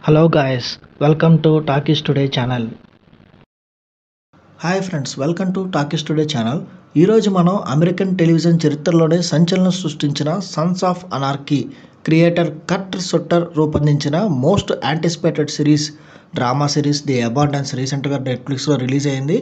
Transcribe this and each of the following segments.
Hello guys, welcome to Talkies Today channel. Hi friends, welcome to talkies today channel. ఈరోజు మనం American television చరిత్రలోనే సంచలనం సృష్టించిన Sons of anarchy creator కర్ట్ సుట్టర్ రూపొందించిన most anticipated series drama series the abundance రీసెంట్గా నెట్ఫ్లిక్స్లో రిలీజ్ అయింది.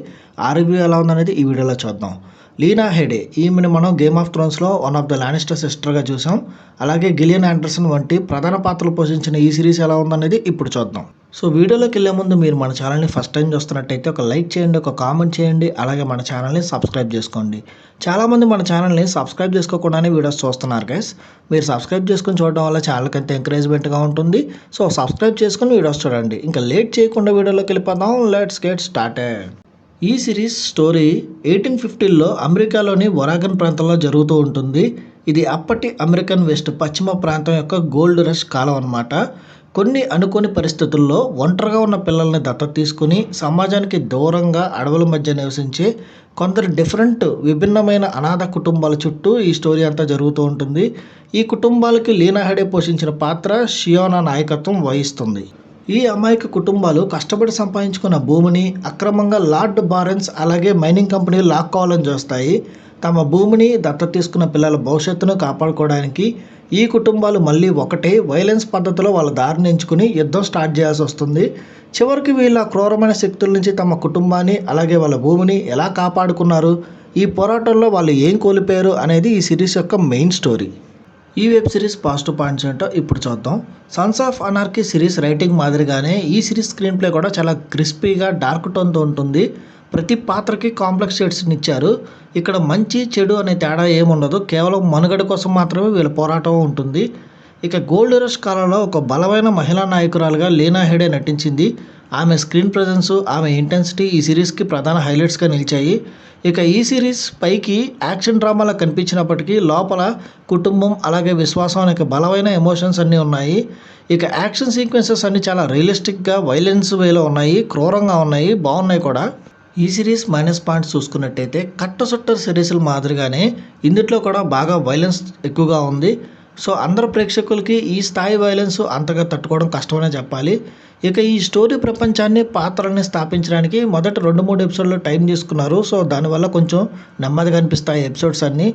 ఆ రివ్యూ ఎలా ఉందనేది ఈ వీడియోలో చూద్దాం. లీనా హెడే, ఈమెను మనం గేమ్ ఆఫ్ థ్రోన్స్లో వన్ ఆఫ్ ద లానిస్టర్ సిస్టర్గా చూసాం. అలాగే గిలియన్ ఆండర్సన్ వంటి ప్రధాన పాత్రలు పోషించిన ఈ సిరీస్ ఎలా ఉందనేది ఇప్పుడు చూద్దాం. సో వీడియోలోకి వెళ్ళే ముందు మీరు మన ఛానల్ని ఫస్ట్ టైం చూస్తున్నట్టయితే ఒక లైక్ చేయండి, ఒక కామెంట్ చేయండి, అలాగే మన ఛానల్ని సబ్స్క్రైబ్ చేసుకోండి. చాలామంది మన ఛానల్ని సబ్స్క్రైబ్ చేసుకోకుండానే వీడియోస్ చూస్తున్నారు గైస్. మీరు సబ్స్క్రైబ్ చేసుకుని చూడడం వల్ల ఛానల్కి ఎంత ఎంకరేజ్మెంట్గా ఉంటుంది. సో సబ్స్క్రైబ్ చేసుకుని వీడియోస్ చూడండి. ఇంకా లేట్ చేయకుండా వీడియోలోకి వెళ్ళిపోదాం. Let's get started. ఈ సిరీస్ స్టోరీ 1850లో అమెరికాలోని ఒరాగన్ ప్రాంతంలో జరుగుతూ ఉంటుంది. ఇది అప్పటి అమెరికన్ వెస్ట్ పశ్చిమ ప్రాంతం యొక్క గోల్డ్ రష్ కాలం అన్నమాట. కొన్ని అనుకోని పరిస్థితుల్లో ఒంటరిగా ఉన్న పిల్లల్ని దత్తత తీసుకుని సమాజానికి దూరంగా అడవుల మధ్య నివసించే కొందరు విభిన్నమైన అనాథ కుటుంబాల చుట్టూ ఈ స్టోరీ అంతా జరుగుతూ ఉంటుంది. ఈ కుటుంబాలకి లీనా హెడే పోషించిన పాత్ర షియోనా నాయకత్వం వహిస్తుంది. ఈ అమాయక కుటుంబాలు కష్టపడి సంపాదించుకున్న భూమిని అక్రమంగా లార్డ్ బారెన్స్ అలాగే మైనింగ్ కంపెనీలు లాక్కోవాలని చూస్తాయి. తమ భూమిని దత్తత తీసుకున్న పిల్లల భవిష్యత్తును కాపాడుకోవడానికి ఈ కుటుంబాలు మళ్ళీ ఒకటే వైలెన్స్ పద్ధతిలో వాళ్ళ దారిని ఎంచుకుని యుద్ధం స్టార్ట్ చేయాల్సి వస్తుంది. చివరికి వీళ్ళ క్రూరమైన శక్తుల నుంచి తమ కుటుంబాన్ని అలాగే వాళ్ళ భూమిని ఎలా కాపాడుకున్నారు, ఈ పోరాటంలో వాళ్ళు ఏం కోల్పోయారు అనేది ఈ సిరీస్ యొక్క మెయిన్ స్టోరీ. ఈ వెబ్ సిరీస్ పాజిటివ్ పాయింట్స్ ఏంటో ఇప్పుడు చూద్దాం. Sons of anarchy series writing మాదిరిగానే ఈ సిరీస్ స్క్రీన్ ప్లే కూడా చాలా క్రిస్పీగా డార్క్ టోన్తో ఉంటుంది. ప్రతి పాత్రకి కాంప్లెక్స్ షేడ్స్ని ఇచ్చారు. ఇక్కడ మంచి చెడు అనే తేడా ఏముండదు, కేవలం మనుగడ కోసం మాత్రమే వీళ్ళ పోరాటం ఉంటుంది. ఇక గోల్డ్ రష్ కాలంలో ఒక బలమైన మహిళా నాయకురాలుగా లీనా హెడే నటించింది. ఆమె స్క్రీన్ ప్రజెన్స్, ఆమె ఇంటెన్సిటీ ఈ సిరీస్కి ప్రధాన హైలైట్స్గా నిలిచాయి. ఇక ఈ సిరీస్ పైకి యాక్షన్ డ్రామాలా కనిపించినప్పటికీ లోపల కుటుంబం అలాగే విశ్వాసం అనే బలమైన ఎమోషన్స్ అన్నీ ఉన్నాయి. ఇక యాక్షన్ సీక్వెన్సెస్ అన్నీ చాలా రియలిస్టిక్గా వైలెన్స్ వేలో ఉన్నాయి, క్రూరంగా ఉన్నాయి, బాగున్నాయి కూడా. ఈ సిరీస్ మైనస్ పాయింట్స్ చూసుకున్నట్టయితే కట్ట సుట్టర్ సిరీస్ల మాదిరిగానే ఇందులో కూడా బాగా వైలెన్స్ ఎక్కువగా ఉంది. సో అందరు ప్రేక్షకులకి ఈ స్థాయి వైలెన్స్ అంతగా తట్టుకోవడం కష్టమనే చెప్పాలి. ఇక ఈ స్టోరీ ప్రపంచాన్ని పాత్రల్ని స్థాపించడానికి మొదటి 2-3 ఎపిసోడ్లో టైం తీసుకున్నారు. సో దానివల్ల కొంచెం నెమ్మదిగా అనిపిస్తాయి ఎపిసోడ్స్ అన్నీ.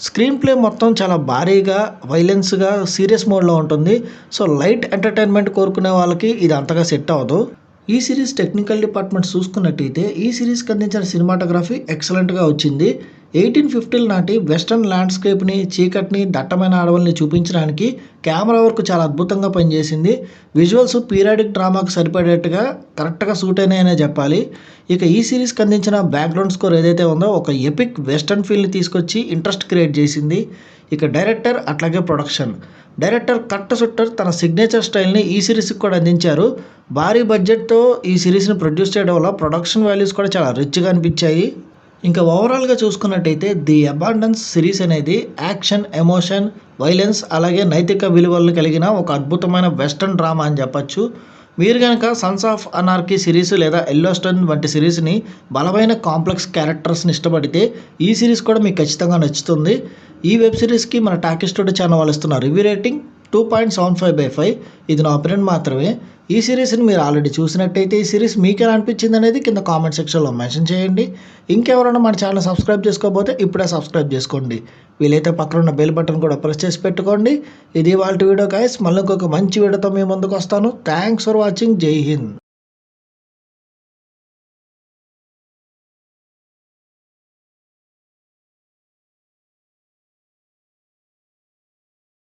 స్క్రీన్ ప్లే మొత్తం చాలా భారీగా వైలెన్స్గా సీరియస్ మోడ్లో ఉంటుంది. సో లైట్ ఎంటర్టైన్మెంట్ కోరుకునే వాళ్ళకి ఇది అంతగా సెట్ అవ్వదు. ఈ సిరీస్ టెక్నికల్ డిపార్ట్మెంట్ చూసుకున్నట్టయితే ఈ సిరీస్కి అందించిన సినిమాటోగ్రఫీ ఎక్సలెంట్గా వచ్చింది. 1850 నాటి వెస్టర్న్ ల్యాండ్స్కేప్ని, చీకటిని, దట్టమైన అడవుల్ని చూపించడానికి కెమెరా వర్క్ చాలా అద్భుతంగా పనిచేసింది. విజువల్స్ పీరియాడిక్ డ్రామాకు సరిపడేట్టుగా కరెక్ట్గా సూట్ అయినాయనే చెప్పాలి. ఇక ఈ సిరీస్కి అందించిన బ్యాక్గ్రౌండ్ స్కోర్ ఏదైతే ఉందో ఒక ఎపిక్ వెస్టర్న్ ఫీల్ని తీసుకొచ్చి ఇంట్రెస్ట్ క్రియేట్ చేసింది. ఇక డైరెక్టర్ అట్లాగే ప్రొడక్షన్. డైరెక్టర్ కట్ట సుట్టర్ తన సిగ్నేచర్ స్టైల్ని ఈ సిరీస్కి కూడా అందించారు. భారీ బడ్జెట్తో ఈ సిరీస్ని ప్రొడ్యూస్ చేయడం వల్ల ప్రొడక్షన్ వాల్యూస్ కూడా చాలా రిచ్గా అనిపించాయి. ఇంకా ఓవరాల్గా చూసుకున్నట్టయితే ది అబాండెన్స్ సిరీస్ అనేది యాక్షన్, ఎమోషన్, వైలెన్స్ అలాగే నైతిక విలువలను కలిగిన ఒక అద్భుతమైన వెస్టర్న్ డ్రామా అని చెప్పచ్చు. మీరు కనుక సన్స్ ఆఫ్ అనార్కీ సిరీస్ లేదా ఎల్లోస్టోన్ వంటి సిరీస్ని బలమైన కాంప్లెక్స్ క్యారెక్టర్స్ని ఇష్టపడితే ఈ సిరీస్ కూడా మీకు ఖచ్చితంగా నచ్చుతుంది. ఈ వెబ్ సిరీస్కి మన టాకీస్ టుడే ఛానల్ వాళ్ళు ఇస్తున్న రివ్యూ రేటింగ్ 2.75/5. ఇది నా ఒపీనియన్ మాత్రమే. ఈ సిరీస్ని మీరు ఆల్రెడీ చూసినట్టయితే ఈ సిరీస్ మీకు ఎలా అనిపించింది అనేది కింద కామెంట్ సెక్షన్లో మెన్షన్ చేయండి. ఇంకెవరైనా మన ఛానల్ సబ్స్క్రైబ్ చేసుకోకపోతే ఇప్పుడే సబ్స్క్రైబ్ చేసుకోండి. వీలైతే పక్కన ఉన్న బెల్ బటన్ కూడా ప్రెస్ చేసి పెట్టుకోండి. ఇది వాళ్ళ వీడియో గైస్. మళ్ళీ ఇంకొక మంచి వీడియోతో మీ ముందుకు వస్తాను. Thanks for watching. జై హింద్.